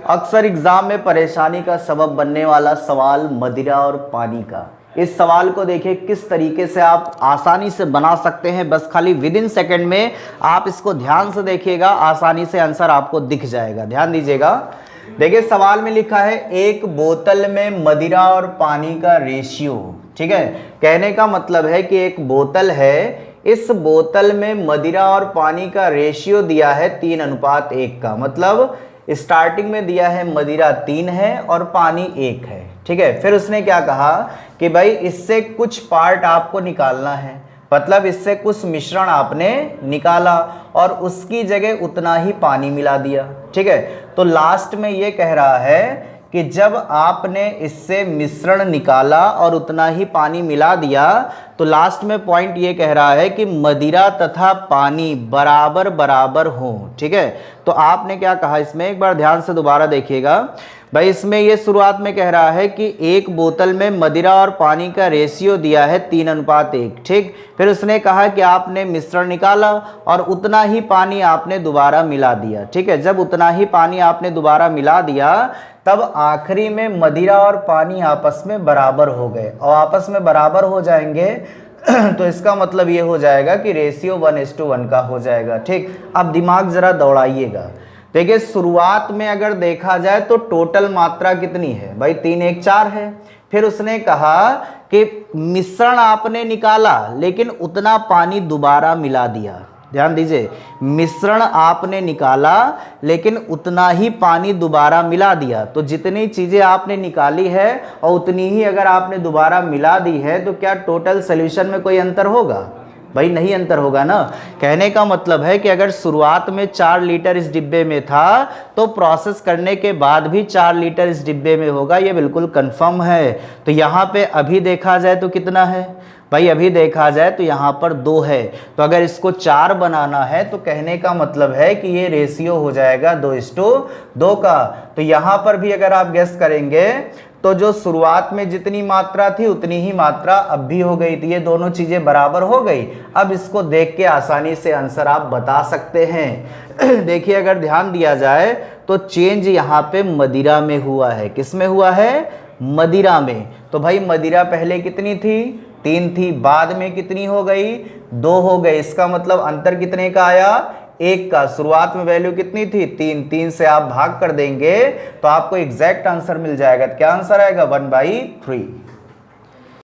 अक्सर एग्जाम में परेशानी का सबब बनने वाला सवाल मदिरा और पानी का। इस सवाल को देखिए किस तरीके से आप आसानी से बना सकते हैं, बस खाली विद इन सेकेंड में आप इसको ध्यान से देखिएगा, आसानी से आंसर आपको दिख जाएगा। ध्यान दीजिएगा। देखिए सवाल में लिखा है एक बोतल में मदिरा और पानी का रेशियो। ठीक है, कहने का मतलब है कि एक बोतल है, इस बोतल में मदिरा और पानी का रेशियो दिया है 3:1 का। मतलब स्टार्टिंग में दिया है मदिरा 3 है और पानी 1 है। ठीक है, फिर उसने क्या कहा कि भाई इससे कुछ पार्ट आपको निकालना है, मतलब इससे कुछ मिश्रण आपने निकाला और उसकी जगह उतना ही पानी मिला दिया। ठीक है, तो लास्ट में ये कह रहा है कि जब आपने इससे मिश्रण निकाला और उतना ही पानी मिला दिया तो लास्ट में पॉइंट ये कह रहा है कि मदिरा तथा पानी बराबर बराबर हो। ठीक है, तो आपने क्या कहा इसमें, एक बार ध्यान से दोबारा देखिएगा भाई। इसमें ये शुरुआत में कह रहा है कि एक बोतल में मदिरा और पानी का रेशियो दिया है 3:1। ठीक, फिर उसने कहा कि आपने मिश्रण निकाला और उतना ही पानी आपने दोबारा मिला दिया। ठीक है, जब उतना ही पानी आपने दोबारा मिला दिया तब आखिरी में मदिरा और पानी आपस में बराबर हो गए, और आपस में बराबर हो जाएंगे तो इसका मतलब ये हो जाएगा कि रेशियो 1:1 का हो जाएगा। ठीक, अब दिमाग जरा दौड़ाइएगा। देखिए शुरुआत में अगर देखा जाए तो टोटल मात्रा कितनी है भाई, 3 1 4 है। फिर उसने कहा कि मिश्रण आपने निकाला लेकिन उतना पानी दोबारा मिला दिया। ध्यान दीजिए, मिश्रण आपने निकाला लेकिन उतना ही पानी दोबारा मिला दिया। तो जितनी चीज़ें आपने निकाली है और उतनी ही अगर आपने दोबारा मिला दी है तो क्या टोटल सॉल्यूशन में कोई अंतर होगा भाई? नहीं अंतर होगा ना। कहने का मतलब है कि अगर शुरुआत में 4 लीटर इस डिब्बे में था तो प्रोसेस करने के बाद भी 4 लीटर इस डिब्बे में होगा, ये बिल्कुल कंफर्म है। तो यहाँ पे अभी देखा जाए तो कितना है भाई, अभी देखा जाए तो यहाँ पर 2 है। तो अगर इसको 4 बनाना है तो कहने का मतलब है कि ये रेशियो हो जाएगा 2:2 का। तो यहाँ पर भी अगर आप गेस करेंगे तो जो शुरुआत में जितनी मात्रा थी उतनी ही मात्रा अब भी हो गई थी, ये दोनों चीजें बराबर हो गई। अब इसको देख के आसानी से आंसर आप बता सकते हैं। देखिए अगर ध्यान दिया जाए तो चेंज यहाँ पे मदिरा में हुआ है। किस में हुआ है? मदिरा में। तो भाई मदिरा पहले कितनी थी? 3 थी, बाद में कितनी हो गई? 2 हो गई। इसका मतलब अंतर कितने का आया? 1 का। शुरुआत में वैल्यू कितनी थी? 3 से आप भाग कर देंगे तो आपको एग्जैक्ट आंसर मिल जाएगा। क्या आंसर आएगा? 1/3।